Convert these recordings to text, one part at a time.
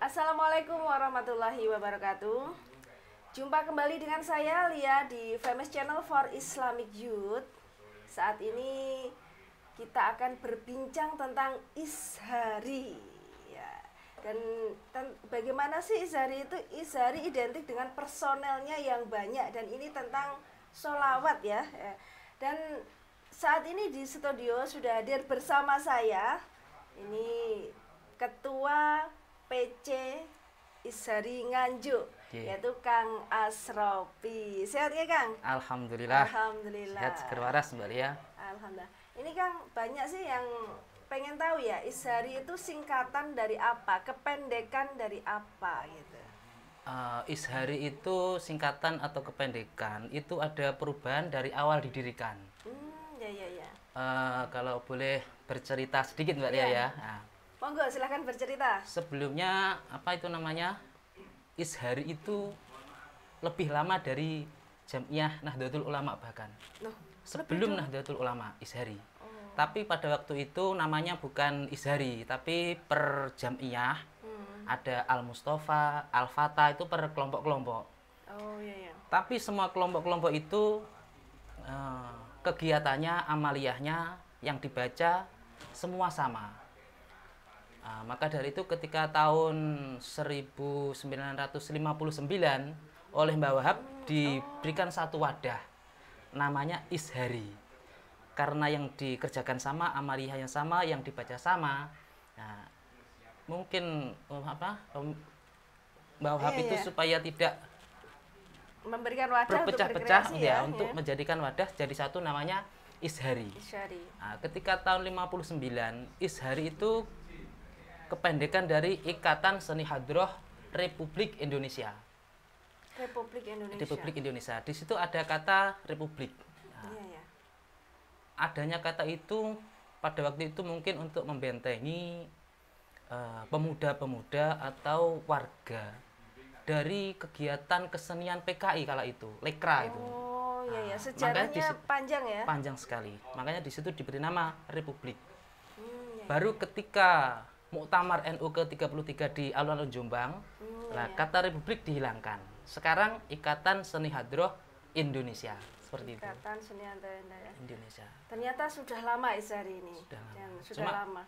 Assalamualaikum warahmatullahi wabarakatuh. Jumpa kembali dengan saya Lia di Famous Channel for Islamic Youth. Saat ini kita akan berbincang tentang Ishari ya. Dan bagaimana sih Ishari itu? Ishari identik dengan personelnya yang banyak dan ini tentang sholawat ya. Dan saat ini di studio sudah hadir bersama saya ini Ketua PC Ishari Nganjuk, yaitu Kang Asrofi. Sehat ya Kang? Alhamdulillah. Alhamdulillah. Sehat seger waras Mbak Lia. Alhamdulillah. Ini Kang, banyak sih yang pengen tahu ya, Ishari itu singkatan dari apa? Kependekan dari apa gitu? Ishari itu singkatan atau kependekan, itu ada perubahan dari awal didirikan. Ya. Kalau boleh bercerita sedikit Mbak Lia ya. Nah, monggo silahkan bercerita. sebelumnya apa itu namanya? Ishari itu lebih lama dari Jamiah Nahdlatul Ulama bahkan. Sebelum Nahdlatul Ulama, Ishari. Tapi pada waktu itu namanya bukan Ishari, tapi per Jamiah. Ada Al-Mustafa, Al-Fatah, itu per kelompok-kelompok. Oh iya. Tapi semua kelompok-kelompok itu kegiatannya, amaliyahnya yang dibaca semua sama. Maka dari itu ketika tahun 1959 oleh Mbah Wahab diberikan satu wadah namanya Ishari. Karena yang dikerjakan sama, amaliyah yang sama, yang dibaca sama. Nah, mungkin Mbah Wahab itu supaya tidak memberikan wadah berpecah-pecah untuk ya, untuk menjadikan wadah jadi satu namanya Ishari. Nah, ketika tahun 59 Ishari itu kependekan dari Ikatan Seni Hadroh Republik Indonesia. Republik Indonesia. Di situ ada kata Republik. Nah, adanya kata itu pada waktu itu mungkin untuk membentengi pemuda-pemuda atau warga dari kegiatan kesenian PKI kala itu, Lekra itu. Oh iya, sejarahnya panjang ya. Panjang sekali. Makanya di situ diberi nama Republik. Baru ketika Muktamar NU ke-33 di alun-alun Jombang, kata Republik dihilangkan. Sekarang Ikatan Seni Hadroh Indonesia. Seperti itu. Ikatan Seni Hadroh Indonesia. Ternyata sudah lama Ishari ini. Sudah lama.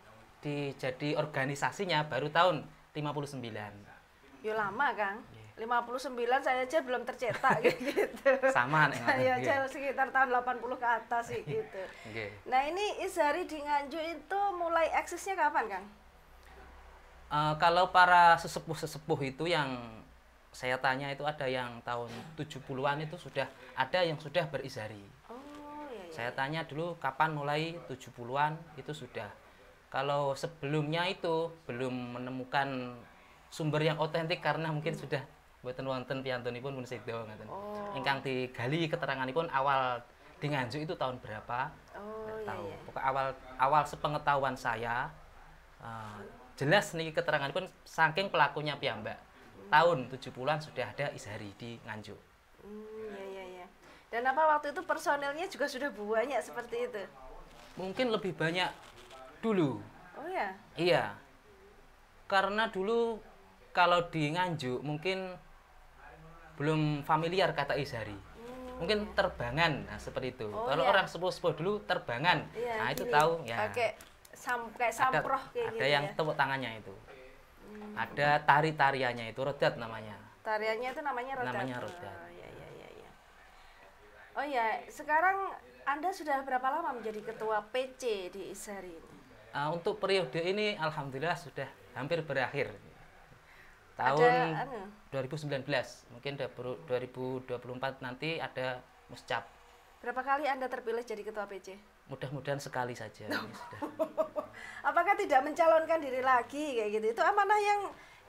Jadi organisasinya baru tahun 59. Yo lama Kang. 59 saya aja belum tercetak gitu. Sama nih. Saya aja sekitar tahun 80 ke atas sih gitu. Nah, ini Ishari di Nganjuk itu mulai eksisnya kapan Kang? Kalau para sesepuh-sesepuh itu yang saya tanya itu ada yang tahun 70-an itu sudah ada yang sudah berizhari. Saya tanya dulu kapan mulai 70-an itu sudah. Kalau sebelumnya itu belum menemukan sumber yang otentik karena mungkin sudah mboten wonten piyantunipun pun sedo ngoten. Ingkang digali keteranganipun awal di Nganjuk itu tahun berapa? Tahu. Pokok awal sepengetahuan saya jelas nih keteranganipun saking pelakunya piyambak. Tahun 70-an sudah ada Ishari di Nganjuk. Iya. Dan apa waktu itu personelnya juga sudah banyak seperti itu? Mungkin lebih banyak dulu. Oh ya? Iya. Karena dulu kalau di Nganjuk mungkin belum familiar kata Ishari. Mungkin terbangan, nah seperti itu. Kalau orang sepuh-sepuh dulu terbangan. Nah, itu tahu ya. Kayak samproh kayak gitu. Ada yang tepuk tangannya itu. Ada tari-tariannya itu rodat namanya. Tariannya itu namanya rodat. Namanya rodat. Oh ya, sekarang Anda sudah berapa lama menjadi ketua PC di Ishari ini? Untuk periode ini alhamdulillah sudah hampir berakhir. Tahun 2019, mungkin 2024 nanti ada muscap. Berapa kali Anda terpilih jadi ketua PC? Mudah-mudahan sekali saja. Apakah tidak mencalonkan diri lagi kayak gitu? Itu amanah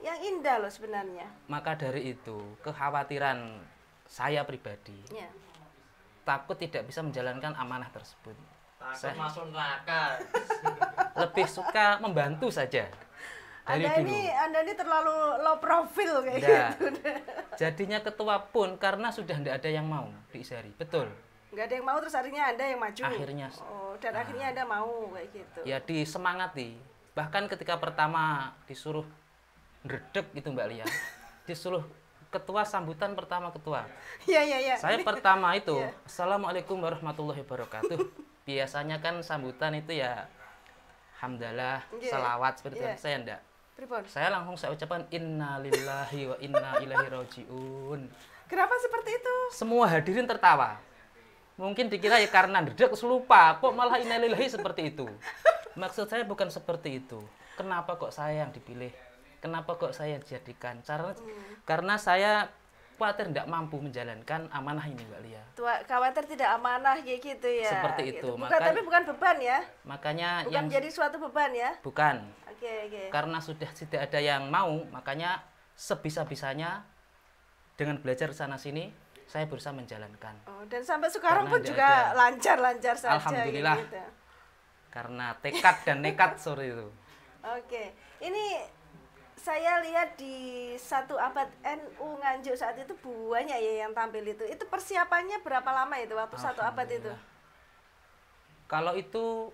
yang indah loh sebenarnya. Maka dari itu kekhawatiran saya pribadi, takut tidak bisa menjalankan amanah tersebut. Takut masuk neraka. Lebih suka membantu saja. Anda ini terlalu low profile kayak gitu. Jadinya ketua pun karena sudah tidak ada yang mau di Ishari. Betul. Nggak ada yang mau, terus akhirnya Anda yang maju. Akhirnya. Dan akhirnya Anda mau kayak gitu. Ya disemangati. Bahkan ketika pertama disuruh ndredeg itu Mbak Lia. Disuruh ketua sambutan pertama ketua. Iya. Saya pertama itu, Assalamualaikum warahmatullahi wabarakatuh. Biasanya kan sambutan itu ya hamdalah, salawat seperti itu. Saya enggak. Saya langsung saya ucapkan innalillahi wa inna ilaihi rajiun. Kenapa seperti itu? Semua hadirin tertawa. Mungkin dikira ya karena ndredeg lupa, kok malah innalillahi seperti itu. Maksud saya bukan seperti itu. Kenapa kok saya yang dipilih? Kenapa kok saya dijadikan? Karena saya khawatir tidak mampu menjalankan amanah ini, Mbak Lia. Khawatir tidak amanah kayak gitu ya. Seperti itu. Bukan, tapi bukan beban ya. Makanya bukan jadi suatu beban ya. Bukan. Oke. Karena sudah tidak ada yang mau, makanya sebisa-bisanya dengan belajar sana sini saya berusaha menjalankan. Oh, dan sampai sekarang pun juga lancar-lancar saja. Alhamdulillah. Gitu. Karena tekad dan nekat sore itu. Oke. Ini saya lihat di 1 abad NU Nganjuk saat itu banyak ya yang tampil itu. Itu persiapannya berapa lama itu waktu 1 abad itu? Kalau itu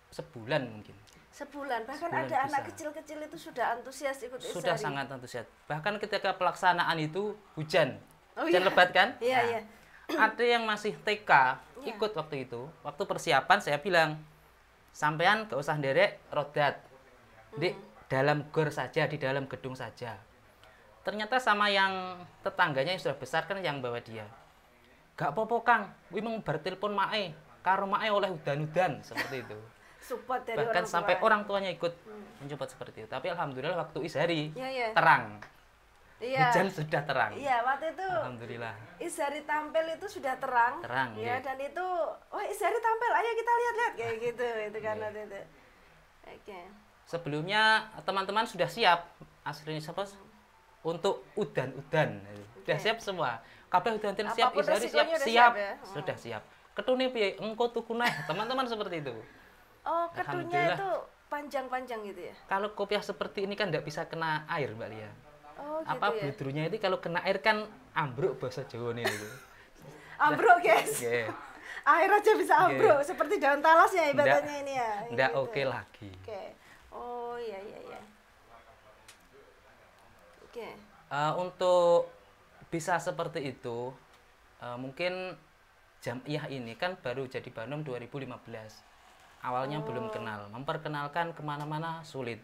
sebulan mungkin. Sebulan, bahkan sebulan ada bisa. Anak kecil-kecil itu sudah antusias ikut Ishari. Sudah sangat antusias. Bahkan ketika pelaksanaan itu hujan. Hujan lebat kan? Iya. Ada yang masih TK ikut waktu itu. Waktu persiapan saya bilang, sampean gak usah nderek rodat. Di dalam gor saja, di dalam gedung saja. Ternyata sama yang tetangganya yang sudah besar kan yang bawa dia. Gak apa-apa Kang, wi mung bar telepon mae, karo mae oleh udan-udan seperti itu. Support dari bahkan orang sampai tua. orang tuanya ikut mencoba seperti itu. Tapi alhamdulillah waktu Ishari terang. Iya. Hujan sudah terang. Iya, waktu itu alhamdulillah. Ishari tampil itu sudah terang. Ya, dan itu, wah Ishari tampil, ayo kita lihat-lihat kayak gitu. Itu kan waktu itu. Oke. Sebelumnya teman-teman sudah siap aslinya siapa untuk udan-udan. Sudah siap semua. Kabeh udan-udan siap, Ishari siap. Ya? Sudah siap. Ketune piye? Engko tuku neh. Teman-teman seperti itu. Oh, ketunya itu panjang-panjang gitu ya? Kalau kopiah seperti ini kan tidak bisa kena air, Mbak Lia. Oh, gitu apa ya? budrunya itu kalau kena air kan ambruk bahasa Jawa nih itu. Ambruk, guys. Air aja bisa ambruk, seperti daun talas ya ibaratnya ini ya. Nggak gitu. oke lagi. Oh, iya. Oke. Untuk bisa seperti itu, mungkin Jam'iyah ini kan baru jadi Banom 2015. Awalnya belum kenal, memperkenalkan kemana-mana sulit.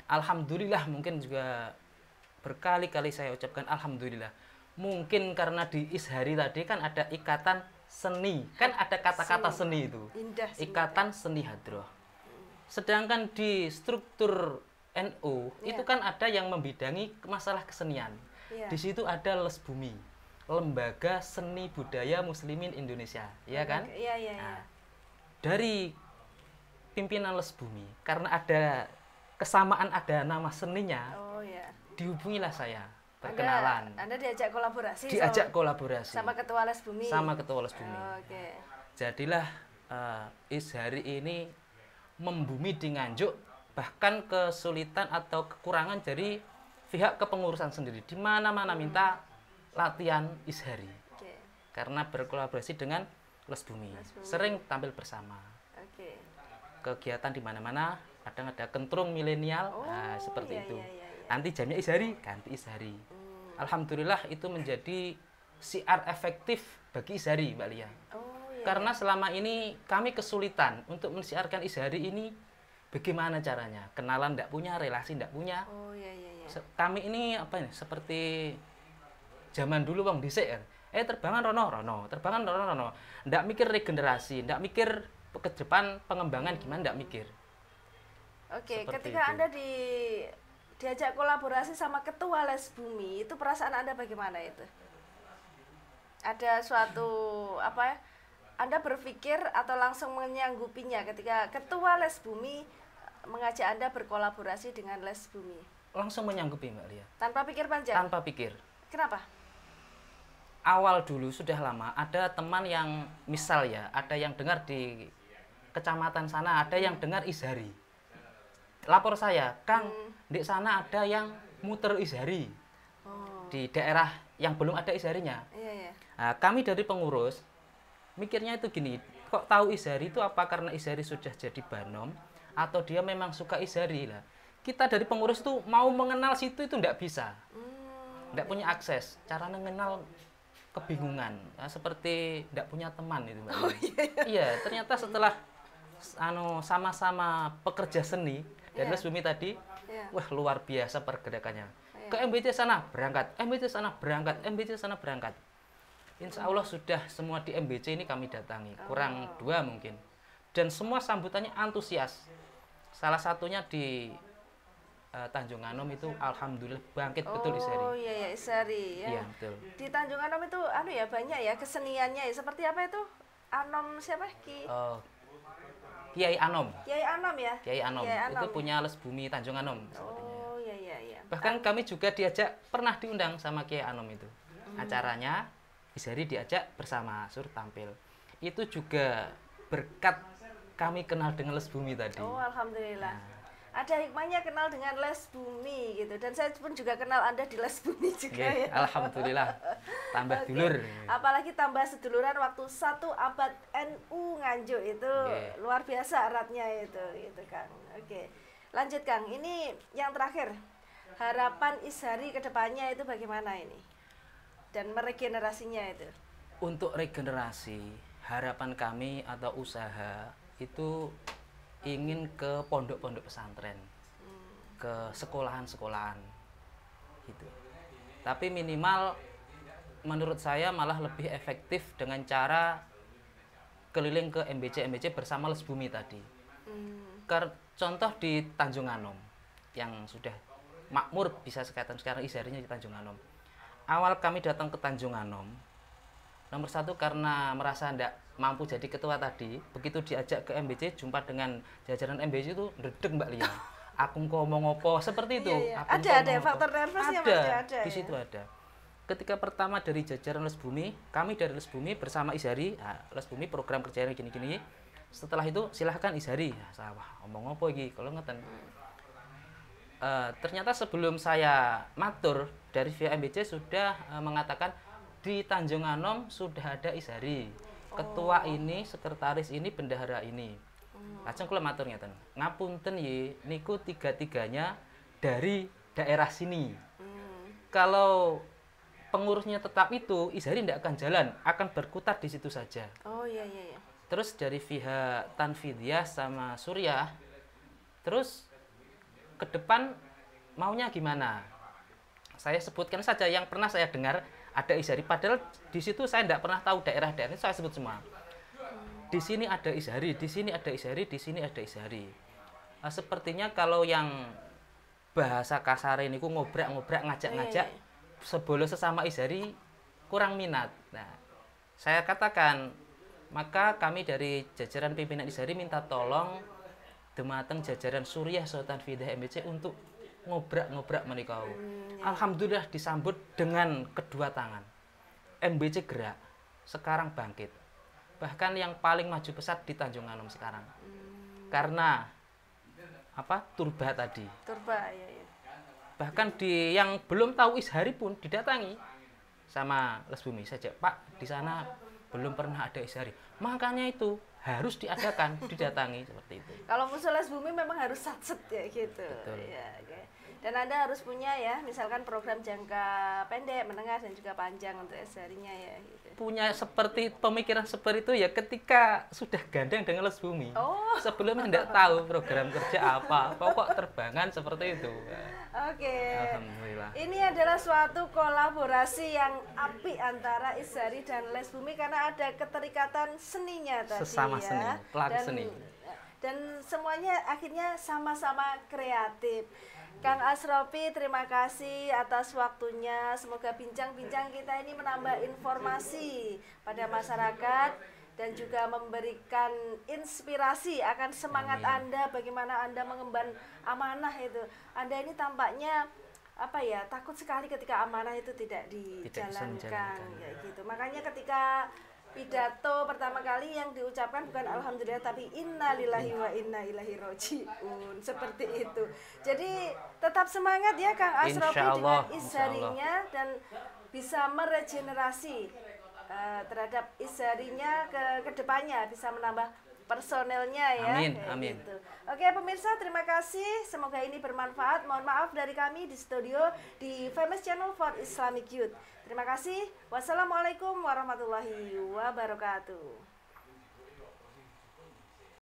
Alhamdulillah, mungkin juga berkali-kali saya ucapkan alhamdulillah. Mungkin karena di Ishari tadi kan ada ikatan seni, kan ada kata-kata seni itu. Indah, ikatan seni hadroh. Sedangkan di struktur NU itu kan ada yang membidangi masalah kesenian. Di situ ada Les Bumi, Lembaga Seni Budaya Muslimin Indonesia, ya kan? Iya. Nah, dari pimpinan Les Bumi, karena ada kesamaan ada nama seninya, dihubungilah saya, perkenalan. Anda diajak kolaborasi? Diajak kolaborasi. Sama Ketua Les Bumi? Sama Ketua Les Bumi. Oke. Jadilah Ishari ini membumi di Nganjuk, bahkan kesulitan atau kekurangan dari pihak kepengurusan sendiri. Di mana-mana minta latihan Ishari. Karena berkolaborasi dengan Les Bumi. Sering tampil bersama. Kegiatan di mana-mana, kadang ada kentrung milenial, seperti itu. Nanti jamnya Ishari, ganti Ishari. Alhamdulillah itu menjadi siar efektif bagi Ishari, Mbak Lia. Karena selama ini kami kesulitan untuk mensiarkan Ishari ini, bagaimana caranya? Kenalan tidak punya, relasi tidak punya. Kami ini apa ini? Seperti zaman dulu bang dhisik kan. Terbangan rono, terbangan rono. Ndak mikir regenerasi, ndak mikir ke depan pengembangan gimana, ndak mikir. Oke, ketika Anda diajak kolaborasi sama Ketua Les Bumi, itu perasaan Anda bagaimana itu? Ada suatu Anda berpikir atau langsung menyanggupinya ketika Ketua Les Bumi mengajak Anda berkolaborasi dengan Les Bumi? Langsung menyanggupi, Mbak Lia. Tanpa pikir panjang? Tanpa pikir. Kenapa? Awal dulu sudah lama ada teman yang misal ya, ada yang dengar di kecamatan sana, ada yang dengar Ishari. Lapor saya, Kang, di sana ada yang muter Ishari. Di daerah yang belum ada Isharinya. Nah, kami dari pengurus mikirnya itu gini, kok tahu Ishari itu apa karena Ishari sudah jadi Banom atau dia memang suka Ishari lah. kita dari pengurus itu mau mengenal situ itu tidak bisa, tidak punya akses. Cara mengenal kebingungan, seperti tidak punya teman itu Mbak. Iya, ternyata setelah sama-sama pekerja seni dan Les Bumi tadi, wah luar biasa pergerakannya. Ke MBC sana berangkat, MBC sana berangkat, MBC sana berangkat. Insya Allah sudah semua di MBC ini kami datangi, kurang 2 mungkin. Dan semua sambutannya antusias. Salah satunya di Tanjung Anom itu alhamdulillah bangkit betul Isari. Oh iya ya Isari ya. Iya betul. Di Tanjung Anom itu ya banyak ya keseniannya ya. Seperti apa itu? Anom siapa Kiai Anom. Kiai Anom ya. Kiai Anom. Itu punya Les Bumi Tanjung Anom sepertinya. Oh iya iya iya. Bahkan kami juga pernah diundang sama Kiai Anom itu. Acaranya Isari diajak bersama suruh tampil. Itu juga berkat kami kenal dengan Les Bumi tadi. Oh alhamdulillah. Ada hikmahnya kenal dengan Les Bumi gitu, dan saya pun juga kenal Anda di Les Bumi juga ya. Alhamdulillah, tambah dulur. Apalagi tambah seduluran waktu 1 abad NU Nganjuk itu luar biasa eratnya itu gitu Kang. Oke, lanjut Kang. Ini yang terakhir, harapan Ishari ke depannya itu bagaimana ini? Dan meregenerasinya itu? Untuk regenerasi, harapan kami atau usaha itu ingin ke pondok-pondok pesantren, ke sekolahan-sekolahan gitu. Tapi minimal menurut saya malah lebih efektif dengan cara keliling ke MBC bersama Les Bumi tadi. Contoh di Tanjung Anom yang sudah makmur bisa sekatan sekarang Isarinya di Tanjung Anom. Awal kami datang ke Tanjung Anom, nomor 1 karena merasa tidak mampu jadi ketua tadi, begitu diajak ke MBC jumpa dengan jajaran MBC itu ndredeg Mbak Lia. Aku ngomong apa seperti itu. Iya. Ada faktor nervousnya ada. Di situ ada. Ketika pertama dari jajaran Les Bumi, kami dari Les Bumi bersama Ishari, Les Bumi program kerjanya gini-gini. Setelah itu silahkan Ishari. Saya ngomong apa iki kalau ngeten. Ternyata sebelum saya matur dari via MBC sudah mengatakan di Tanjung Anom sudah ada Ishari. Ketua ini, sekretaris ini, bendahara ini. Lajeng kula matur ngeten. Ngapunten ye niku 3-3-nya dari daerah sini. Kalau pengurusnya tetap itu, Ishari tidak akan jalan, akan berkutat di situ saja. Oh iya iya iya. Terus dari pihak Tanfidiyah sama Suryah, terus ke depan maunya gimana? Saya sebutkan saja yang pernah saya dengar ada Ishari, padahal di situ saya tidak pernah tahu daerah-daerah, saya sebut semua. Di sini ada Ishari, di sini ada Ishari, di sini ada Ishari. Sepertinya kalau yang bahasa kasar ini ngobrak-ngobrak, ngajak-ngajak, sebolo sesama Ishari kurang minat. Nah, saya katakan, maka kami dari jajaran pimpinan Ishari minta tolong dumateng jajaran Suryah Sultan Fidah MBC untuk ngobrak-ngobrak menikau. Alhamdulillah disambut dengan kedua tangan. MBC gerak, sekarang bangkit. Bahkan yang paling maju pesat di Tanjung Anom sekarang. Karena turba tadi. Turba ya. Bahkan di yang belum tahu Ishari pun didatangi sama Les Bumi saja. Pak, di sana belum pernah ada Ishari. Makanya itu harus diadakan, didatangi seperti itu. Kalau musuh Les Bumi memang harus satset ya gitu. Betul. Ya, okay. Dan Anda harus punya ya, misalkan program jangka pendek, menengah dan juga panjang untuk Isharinya ya gitu. Punya seperti pemikiran seperti itu ya ketika sudah gandeng dengan Les Bumi. Sebelumnya tidak tahu program kerja apa, pokok terbangan seperti itu. Oke. Alhamdulillah. Ini adalah suatu kolaborasi yang apik antara Ishari dan Les Bumi karena ada keterikatan seninya tadi. Sesama seni, pelaku seni. Dan semuanya akhirnya sama-sama kreatif. Kang Asrofi, terima kasih atas waktunya. Semoga bincang-bincang kita ini menambah informasi pada masyarakat dan juga memberikan inspirasi akan semangat Anda, bagaimana Anda mengemban amanah itu. Anda ini tampaknya takut sekali ketika amanah itu tidak dijalankan kayak gitu. Makanya ketika pidato pertama kali yang diucapkan bukan alhamdulillah tapi innalillahi wa inna ilaihi rojiun, seperti itu. Jadi tetap semangat ya Kang Asrofi dengan Isharinya dan bisa meregenerasi terhadap Isharinya ke depannya, bisa menambah personelnya ya. Amin, kayak amin. gitu. Oke pemirsa, terima kasih. Semoga ini bermanfaat. Mohon maaf dari kami di studio di Famous Channel for Islamic Youth. Terima kasih. Wassalamualaikum warahmatullahi wabarakatuh.